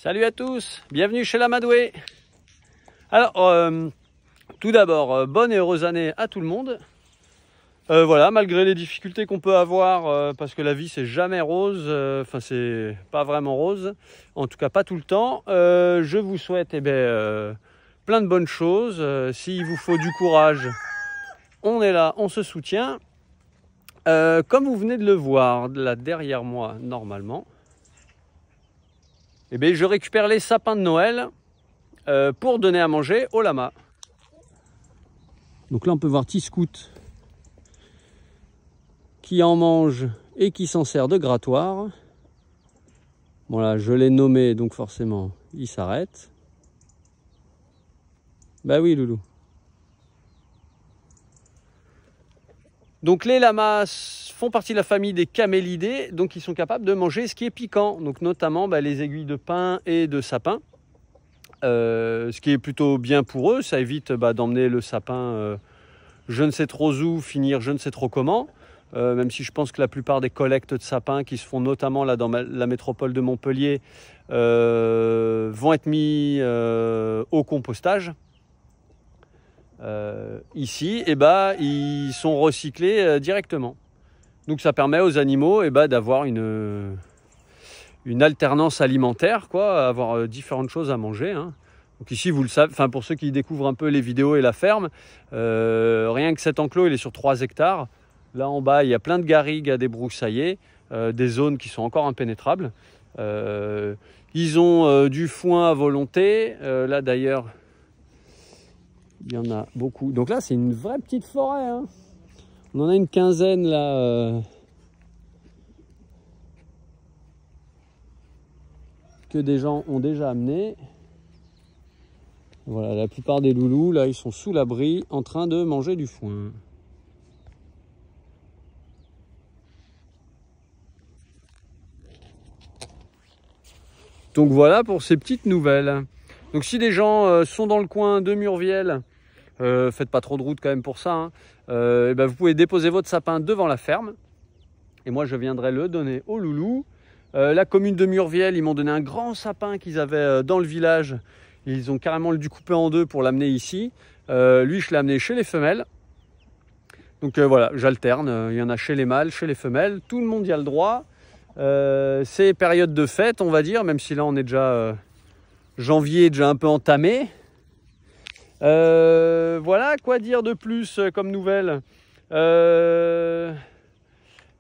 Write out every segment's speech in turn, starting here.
Salut à tous, bienvenue chez l'Amadoué. Alors, tout d'abord, bonne et heureuse année à tout le monde. Voilà, malgré les difficultés qu'on peut avoir, parce que la vie c'est jamais rose, enfin c'est pas vraiment rose, en tout cas pas tout le temps. Je vous souhaite plein de bonnes choses. S'il vous faut du courage, on est là, on se soutient. Comme vous venez de le voir là derrière moi normalement, je récupère les sapins de Noël pour donner à manger aux lamas. Donc là on peut voir T-Scout qui en mange et qui s'en sert de grattoir. Bon là je l'ai nommé donc forcément il s'arrête. Bah oui loulou. Donc les lamas font partie de la famille des camélidés, donc ils sont capables de manger ce qui est piquant, donc notamment les aiguilles de pin et de sapin. Ce qui est plutôt bien pour eux, ça évite d'emmener le sapin je ne sais trop où, finir je ne sais trop comment. Même si je pense que la plupart des collectes de sapins qui se font notamment là dans la métropole de Montpellier vont être mis au compostage. Ici, ils sont recyclés directement. Donc ça permet aux animaux d'avoir une alternance alimentaire, quoi, avoir différentes choses à manger. Hein. Donc ici, vous le savez, enfin pour ceux qui découvrent un peu les vidéos et la ferme, rien que cet enclos, il est sur 3 hectares. Là en bas, il y a plein de garrigues à débroussailler, des zones qui sont encore impénétrables. Ils ont du foin à volonté. Là d'ailleurs, il y en a beaucoup. Donc là, c'est une vraie petite forêt. Hein. On en a une quinzaine là. Que des gens ont déjà amené. Voilà, la plupart des loulous, là, ils sont sous l'abri en train de manger du foin. Donc voilà pour ces petites nouvelles. Donc si des gens sont dans le coin de Murviel, faites pas trop de route quand même pour ça, hein, vous pouvez déposer votre sapin devant la ferme et moi je viendrai le donner aux loulous. La commune de Murviel, ils m'ont donné un grand sapin qu'ils avaient dans le village. Ils ont carrément dû couper en deux pour l'amener ici. Lui, je l'ai amené chez les femelles. Donc voilà, j'alterne. Il y en a chez les mâles, chez les femelles. Tout le monde y a le droit. C'est période de fête, on va dire, même si là on est déjà janvier, déjà un peu entamé. Voilà, quoi dire de plus comme nouvelle.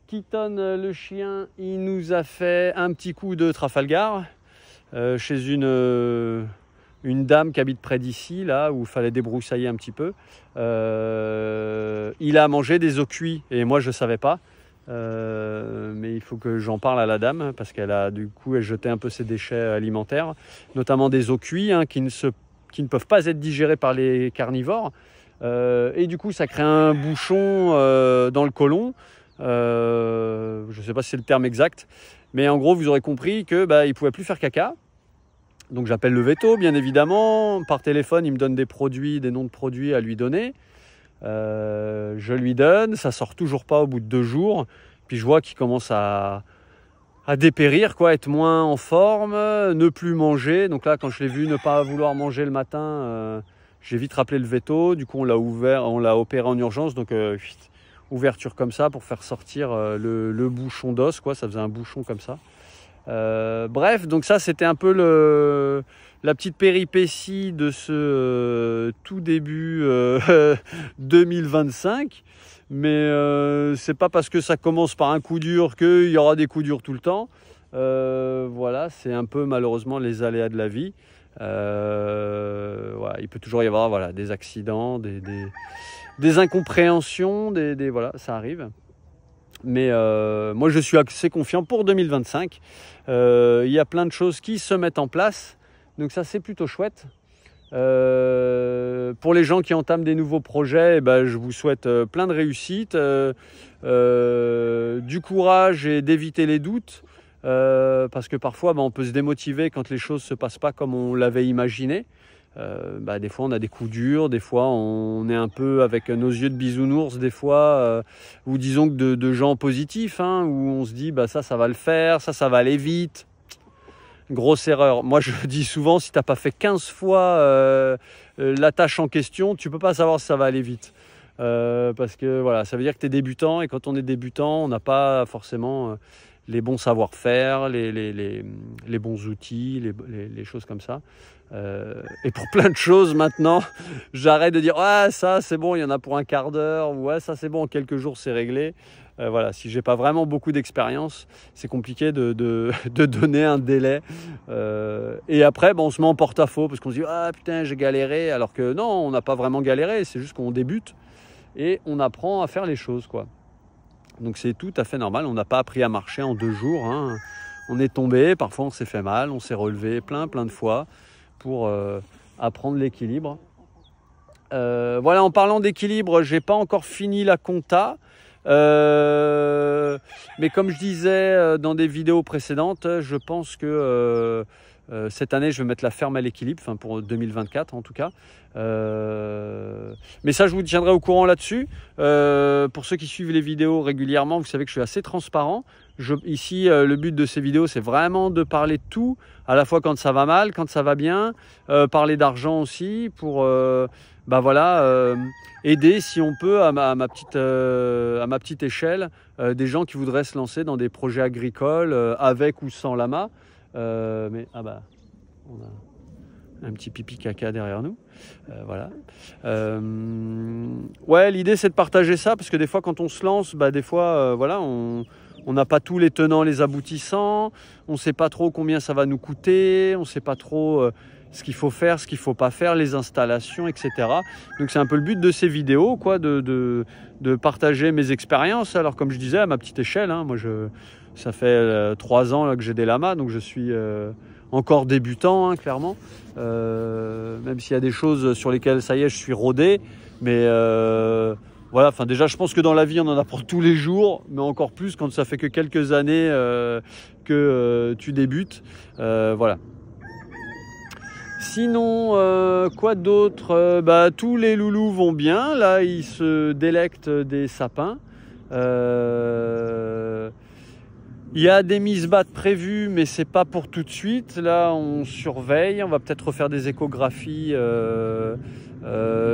Keaton, le chien, il nous a fait un petit coup de Trafalgar chez une dame qui habite près d'ici, là où il fallait débroussailler un petit peu. Il a mangé des os cuits et moi je ne savais pas. Mais il faut que j'en parle à la dame parce qu'elle a du coup elle jetait un peu ses déchets alimentaires, notamment des os cuits qui ne peuvent pas être digérés par les carnivores. Et du coup ça crée un bouchon dans le côlon. Je ne sais pas si c'est le terme exact, mais en gros vous aurez compris que il ne pouvait plus faire caca. Donc j'appelle le veto bien évidemment, par téléphone il me donne des produits, des noms de produits à lui donner. Je lui donne, ça sort toujours pas au bout de 2 jours, puis je vois qu'il commence à dépérir, quoi, être moins en forme, ne plus manger. Donc là quand je l'ai vu ne pas vouloir manger le matin, j'ai vite rappelé le veto, du coup on l'a ouvert, on l'a opéré en urgence, donc ouverture comme ça pour faire sortir le bouchon d'os, quoi, ça faisait un bouchon comme ça. Bref, donc ça c'était un peu la petite péripétie de ce tout début 2025, mais c'est pas parce que ça commence par un coup dur qu'il y aura des coups durs tout le temps. Voilà, c'est un peu malheureusement les aléas de la vie. Voilà, il peut toujours y avoir des accidents, des incompréhensions, voilà, ça arrive. Mais moi je suis assez confiant pour 2025. Il y a plein de choses qui se mettent en place, donc ça c'est plutôt chouette. Pour les gens qui entament des nouveaux projets, je vous souhaite plein de réussite, du courage et d'éviter les doutes, parce que parfois on peut se démotiver quand les choses ne se passent pas comme on l'avait imaginé. Des fois on a des coups durs, des fois on est un peu avec nos yeux de bisounours, des fois ou disons que de gens positifs, hein, où on se dit ça va le faire, ça va aller vite. grosse erreur. Moi, je dis souvent, si tu n'as pas fait 15 fois la tâche en question, tu ne peux pas savoir si ça va aller vite. Parce que voilà, ça veut dire que tu es débutant, et quand on est débutant, on n'a pas forcément les bons savoir-faire, les bons outils, les choses comme ça. Et pour plein de choses maintenant, j'arrête de dire ouais, ça c'est bon, il y en a pour un quart d'heure, ou ouais, ça c'est bon, en quelques jours c'est réglé. Voilà, si j'ai pas vraiment beaucoup d'expérience, c'est compliqué de donner un délai. Et après, on se met en porte-à-faux parce qu'on se dit ah putain, j'ai galéré, alors que non, on n'a pas vraiment galéré, c'est juste qu'on débute et on apprend à faire les choses, quoi. Donc c'est tout à fait normal, on n'a pas appris à marcher en 2 jours, hein. On est tombé, parfois on s'est fait mal, on s'est relevé plein de fois pour apprendre l'équilibre. Voilà, en parlant d'équilibre, j'ai pas encore fini la compta. Mais comme je disais dans des vidéos précédentes, je pense que cette année je vais mettre la ferme à l'équilibre, enfin pour 2024 en tout cas. Mais ça, je vous tiendrai au courant là-dessus. Pour ceux qui suivent les vidéos régulièrement, vous savez que je suis assez transparent. Ici, le but de ces vidéos, c'est vraiment de parler de tout, à la fois quand ça va mal, quand ça va bien, parler d'argent aussi pour aider, si on peut, à ma petite échelle, des gens qui voudraient se lancer dans des projets agricoles avec ou sans lama. On a un petit pipi caca derrière nous. Voilà. Ouais, l'idée c'est de partager ça, parce que des fois quand on se lance, des fois on n'a pas tous les tenants, les aboutissants, on ne sait pas trop combien ça va nous coûter, on ne sait pas trop ce qu'il faut faire, ce qu'il ne faut pas faire, les installations, etc. Donc c'est un peu le but de ces vidéos, quoi, de partager mes expériences. Alors comme je disais, à ma petite échelle, hein, moi ça fait 3 ans là, que j'ai des lamas, donc je suis encore débutant, hein, clairement. Même s'il y a des choses sur lesquelles ça y est, je suis rodé, mais voilà, enfin déjà je pense que dans la vie on en apprend tous les jours, mais encore plus quand ça fait que quelques années que tu débutes. Voilà. Sinon, quoi d'autre? Tous les loulous vont bien, là ils se délectent des sapins. Il y a des mises-battes prévues, mais c'est pas pour tout de suite. Là, on surveille. On va peut-être refaire des échographies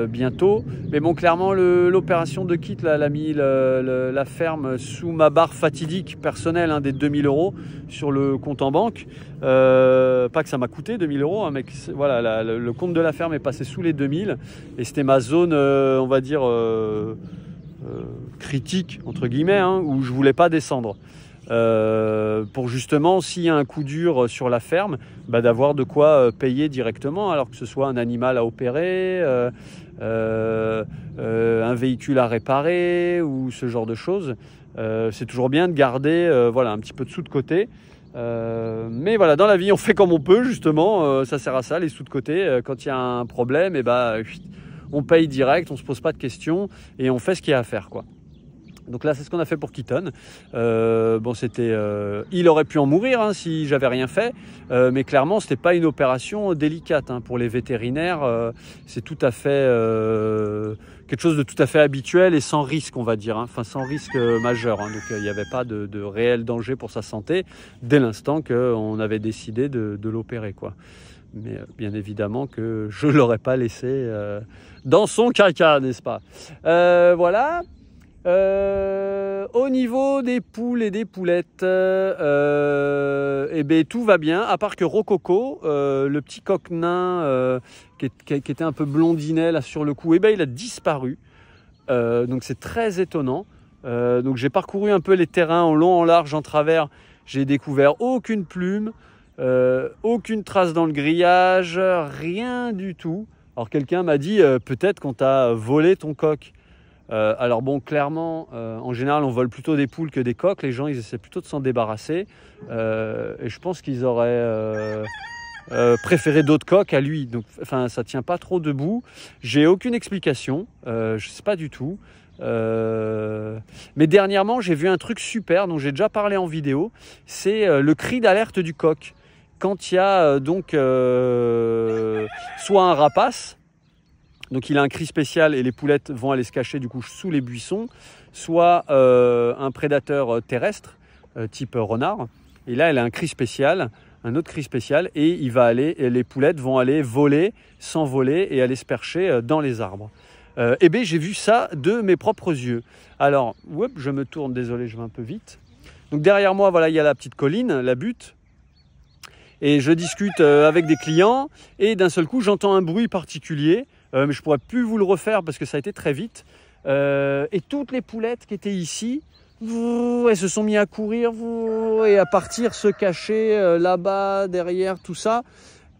bientôt. Mais bon, clairement, l'opération de kit, là, elle a mis la ferme sous ma barre fatidique personnelle, hein, des 2000 € sur le compte en banque. Pas que ça m'a coûté 2000 €, hein, mais voilà, le compte de la ferme est passé sous les 2000. Et c'était ma zone, on va dire, critique, entre guillemets, hein, où je voulais pas descendre. Pour justement, s'il y a un coup dur sur la ferme, d'avoir de quoi payer directement, alors que ce soit un animal à opérer, un véhicule à réparer ou ce genre de choses. C'est toujours bien de garder un petit peu de sous de côté. Mais voilà, dans la vie, on fait comme on peut, justement. Ça sert à ça, les sous de côté. Quand il y a un problème, on paye direct, on ne se pose pas de questions et on fait ce qu'il y a à faire, quoi. Donc là, c'est ce qu'on a fait pour Keaton. Il aurait pu en mourir, hein, si j'avais rien fait, mais clairement, c'était pas une opération délicate, hein. Pour les vétérinaires, c'est tout à fait quelque chose de tout à fait habituel et sans risque, on va dire, hein. Enfin sans risque majeur, hein. Donc il n'y avait pas de réel danger pour sa santé dès l'instant qu'on avait décidé de l'opérer, quoi. Mais bien évidemment que je l'aurais pas laissé dans son caca, n'est-ce pas? Voilà. Au niveau des poules et des poulettes, tout va bien, à part que Rococo, le petit coq nain qui était un peu blondinet là sur le cou, il a disparu. Donc c'est très étonnant. Donc j'ai parcouru un peu les terrains en long, en large, en travers. J'ai découvert aucune plume, aucune trace dans le grillage, rien du tout. Alors quelqu'un m'a dit peut-être qu'on t'a volé ton coq. Alors bon, clairement, en général, on vole plutôt des poules que des coqs. Les gens, ils essaient plutôt de s'en débarrasser. Et je pense qu'ils auraient préféré d'autres coqs à lui. Donc, enfin, ça tient pas trop debout. J'ai aucune explication. Je sais pas du tout. Mais dernièrement, j'ai vu un truc super dont j'ai déjà parlé en vidéo. C'est le cri d'alerte du coq. Quand il y a soit un rapace. Donc il a un cri spécial et les poulettes vont aller se cacher du coup sous les buissons, soit un prédateur terrestre type renard. Et là elle a un cri spécial, un autre cri spécial, et et les poulettes vont aller voler, s'envoler et aller se percher dans les arbres. Eh bien, j'ai vu ça de mes propres yeux. Alors, je me tourne, désolé, je vais un peu vite. Donc derrière moi, voilà, il y a la petite colline, la butte. Et je discute avec des clients et d'un seul coup, j'entends un bruit particulier. Mais je ne pourrais plus vous le refaire parce que ça a été très vite. Et toutes les poulettes qui étaient ici, elles se sont mis à courir et à partir se cacher là-bas, derrière, tout ça.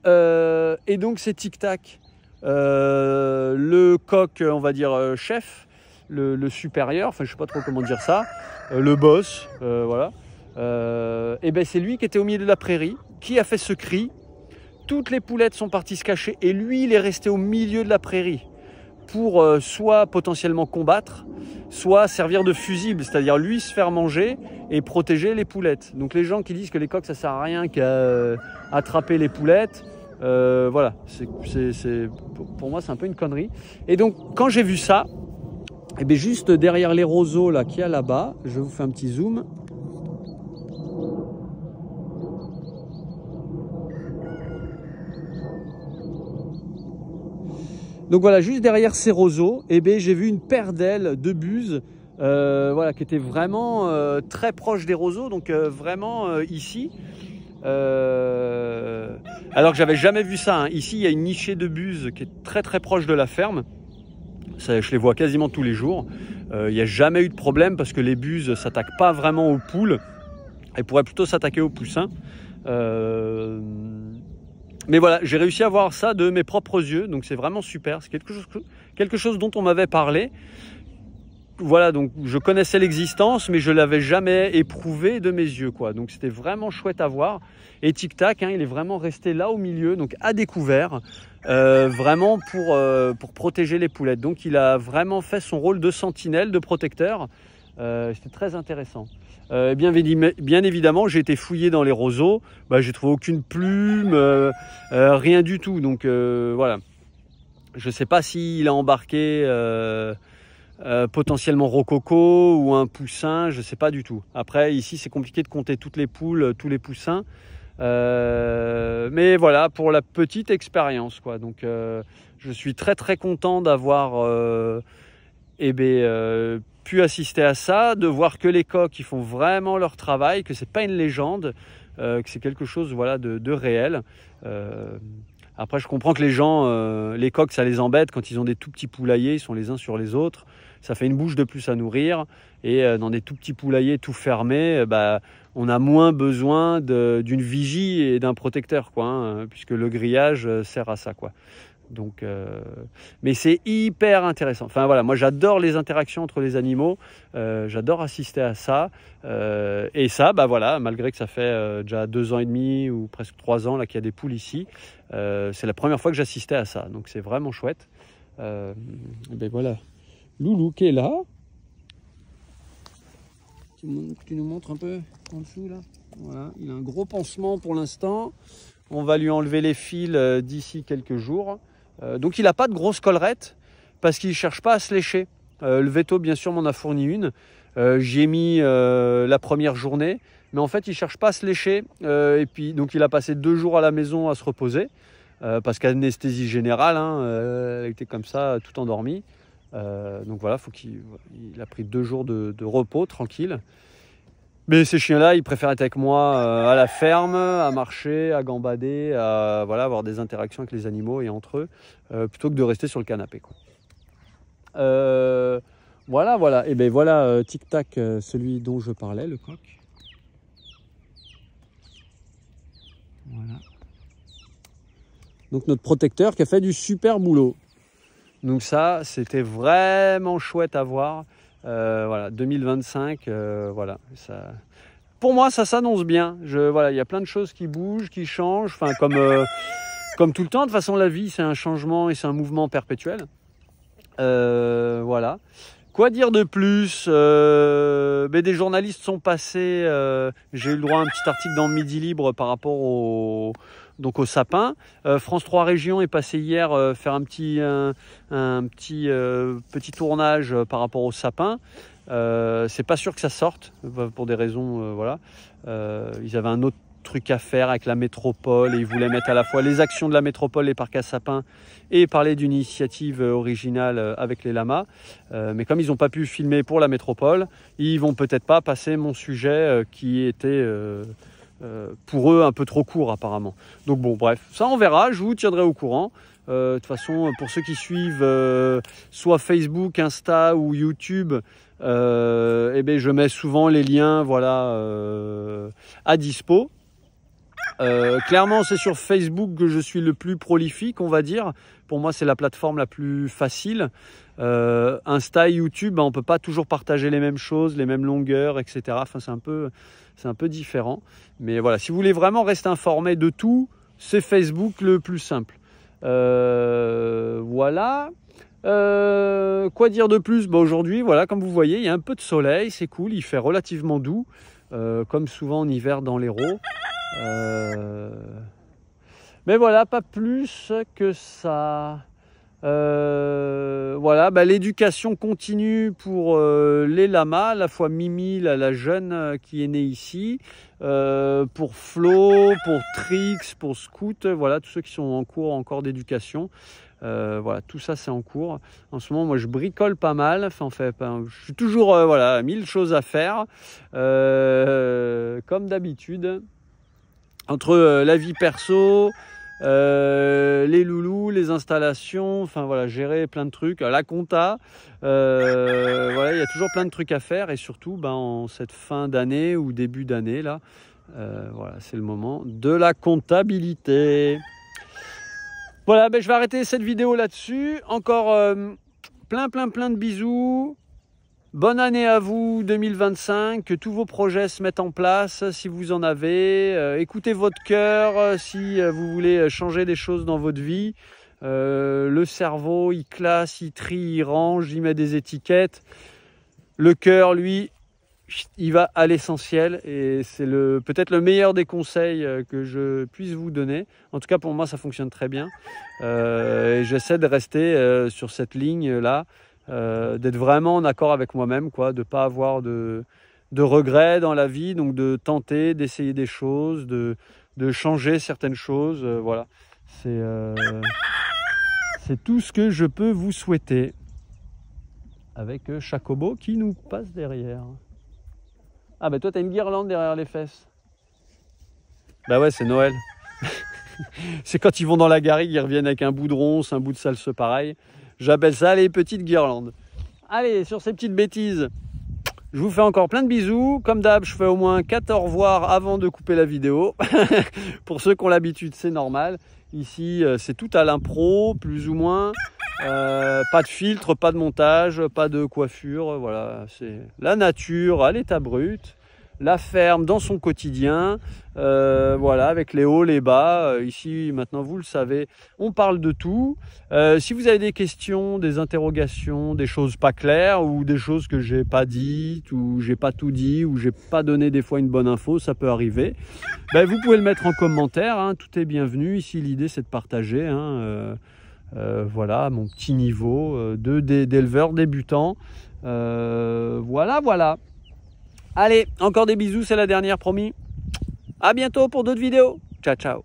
Et donc c'est tic-tac. Le coq, on va dire chef, le supérieur, enfin je ne sais pas trop comment dire ça, le boss, voilà. Et ben c'est lui qui était au milieu de la prairie, qui a fait ce cri. Toutes les poulettes sont parties se cacher et lui il est resté au milieu de la prairie pour soit potentiellement combattre, soit servir de fusible, c'est-à-dire lui se faire manger et protéger les poulettes. Donc les gens qui disent que les coqs ça sert à rien qu'à attraper les poulettes, voilà, pour moi c'est un peu une connerie. Et donc quand j'ai vu ça, et bien juste derrière les roseaux là qu'il y a là-bas, je vous fais un petit zoom. Donc voilà, juste derrière ces roseaux, eh bien, j'ai vu une paire d'ailes de buse voilà, qui était vraiment très proche des roseaux, donc vraiment ici. Alors que j'avais jamais vu ça, hein. Ici, il y a une nichée de buse qui est très très proche de la ferme. Ça, je les vois quasiment tous les jours. Il n'y a jamais eu de problème parce que les buses ne s'attaquent pas vraiment aux poules. Elles pourraient plutôt s'attaquer aux poussins. Mais voilà, j'ai réussi à voir ça de mes propres yeux, donc c'est vraiment super. C'est quelque chose dont on m'avait parlé. Voilà, donc je connaissais l'existence, mais je ne l'avais jamais éprouvé de mes yeux, quoi. Donc c'était vraiment chouette à voir. Et Tic Tac, hein, il est vraiment resté là au milieu, donc à découvert, vraiment pour protéger les poulettes. Donc il a vraiment fait son rôle de sentinelle, de protecteur. C'était très intéressant. Bien évidemment, j'ai été fouillé dans les roseaux, j'ai trouvé aucune plume, rien du tout. Donc voilà, je ne sais pas s'il a embarqué potentiellement rococo ou un poussin, je ne sais pas du tout. Après, ici, c'est compliqué de compter toutes les poules, tous les poussins. Mais voilà, pour la petite expérience, quoi. Donc je suis très très content d'avoir pu assister à ça, de voir que les coqs ils font vraiment leur travail, que c'est pas une légende, que c'est quelque chose voilà, de réel. Après je comprends que les gens, les coqs ça les embête quand ils ont des tout petits poulaillers, ils sont les uns sur les autres, ça fait une bouche de plus à nourrir et dans des tout petits poulaillers tout fermés, on a moins besoin d'une vigie et d'un protecteur, quoi, hein, puisque le grillage sert à ça, quoi. Donc, mais c'est hyper intéressant. Enfin voilà, moi j'adore les interactions entre les animaux, j'adore assister à ça. Et ça, voilà, malgré que ça fait déjà 2 ans et demi ou presque 3 ans là qu'il y a des poules ici, c'est la première fois que j'assistais à ça. Donc c'est vraiment chouette. Voilà, Loulou qui est là. Tu nous montres un peu en dessous là. Voilà, il a un gros pansement pour l'instant. On va lui enlever les fils d'ici quelques jours. Donc il n'a pas de grosse collerette parce qu'il ne cherche pas à se lécher. Le veto bien sûr m'en a fourni une. J'y ai mis la première journée, mais en fait il ne cherche pas à se lécher. Et puis donc il a passé 2 jours à la maison à se reposer parce qu'anesthésie générale, hein, elle était comme ça tout endormie. Donc voilà, il a pris 2 jours de repos tranquille. Mais ces chiens-là, ils préfèrent être avec moi à la ferme, à marcher, à gambader, à avoir des interactions avec les animaux et entre eux, plutôt que de rester sur le canapé, quoi. Voilà. Et bien voilà, Tic Tac, celui dont je parlais, le coq. Voilà. Donc notre protecteur qui a fait du super boulot. Donc ça, c'était vraiment chouette à voir. Voilà, 2025, voilà. Ça, pour moi, ça s'annonce bien. Voilà, il y a plein de choses qui bougent, qui changent. Enfin, comme tout le temps. De toute façon, la vie, c'est un changement et c'est un mouvement perpétuel. Voilà. Quoi dire de plus? Des journalistes sont passés. J'ai eu le droit à un petit article dans Midi Libre par rapport au sapin. France 3 Région est passé hier faire un petit tournage par rapport au sapin. C'est pas sûr que ça sorte pour des raisons voilà. Ils avaient un autre trucs à faire avec la métropole et ils voulaient mettre à la fois les actions de la métropole, les parcs à sapins et parler d'une initiative originale avec les lamas. Mais comme ils n'ont pas pu filmer pour la métropole, ils vont peut-être pas passer mon sujet qui était pour eux un peu trop court apparemment. Donc bon, bref, ça on verra, je vous tiendrai au courant. De toute façon, pour ceux qui suivent soit Facebook, Insta ou YouTube, eh bien, je mets souvent les liens voilà, à dispo. Clairement, c'est sur Facebook que je suis le plus prolifique, on va dire. Pour moi, c'est la plateforme la plus facile. Insta et YouTube, on ne peut pas toujours partager les mêmes choses, les mêmes longueurs, etc. Enfin, c'est un peu différent. Mais voilà, si vous voulez vraiment rester informé de tout, c'est Facebook le plus simple. Voilà. Quoi dire de plus? Aujourd'hui, voilà, comme vous voyez, il y a un peu de soleil, c'est cool, il fait relativement doux, comme souvent en hiver dans l'Hérault. Mais voilà, pas plus que ça. Voilà, l'éducation continue pour les lamas, à la fois Mimi, la jeune qui est née ici, pour Flo, pour Trix, pour Scout, voilà, tous ceux qui sont en cours encore d'éducation. Voilà, tout ça c'est en cours. En ce moment, moi je bricole pas mal. Enfin, je suis toujours voilà, 1000 choses à faire, comme d'habitude. Entre la vie perso, les loulous, les installations, enfin voilà, gérer plein de trucs, la compta, voilà, il y a toujours plein de trucs à faire et surtout en cette fin d'année ou début d'année là, voilà, c'est le moment de la comptabilité. Voilà, je vais arrêter cette vidéo là-dessus. Encore plein de bisous. Bonne année à vous 2025, que tous vos projets se mettent en place si vous en avez. Écoutez votre cœur si vous voulez changer des choses dans votre vie. Le cerveau, il classe, il trie, il range, il met des étiquettes. Le cœur, lui, il va à l'essentiel et c'est peut-être le meilleur des conseils que je puisse vous donner. En tout cas, pour moi, ça fonctionne très bien. Et j'essaie de rester sur cette ligne-là. D'être vraiment en accord avec moi-même, quoi, de ne pas avoir de regrets dans la vie, donc de tenter, d'essayer des choses, de changer certaines choses. Voilà, c'est tout ce que je peux vous souhaiter avec Chacobo qui nous passe derrière. Ah toi tu as une guirlande derrière les fesses. Bah ouais, c'est Noël. C'est quand ils vont dans la garrigue, ils reviennent avec un bout de ronce, un bout de salse pareil. J'appelle ça les petites guirlandes. Allez, sur ces petites bêtises, je vous fais encore plein de bisous. Comme d'hab, je fais au moins 4 au revoir avant de couper la vidéo. Pour ceux qui ont l'habitude, c'est normal. Ici, c'est tout à l'impro, plus ou moins. Pas de filtre, pas de montage, pas de coiffure. Voilà, c'est la nature à l'état brut. La ferme dans son quotidien, voilà, avec les hauts, les bas. Ici, maintenant, vous le savez, on parle de tout. Si vous avez des questions, des interrogations, des choses pas claires ou des choses que j'ai pas dites ou j'ai pas tout dit ou j'ai pas donné des fois une bonne info, ça peut arriver. Vous pouvez le mettre en commentaire, hein, tout est bienvenu. Ici, l'idée, c'est de partager, hein, voilà, mon petit niveau d'éleveur débutant. Voilà. Allez, encore des bisous, c'est la dernière, promis. À bientôt pour d'autres vidéos. Ciao.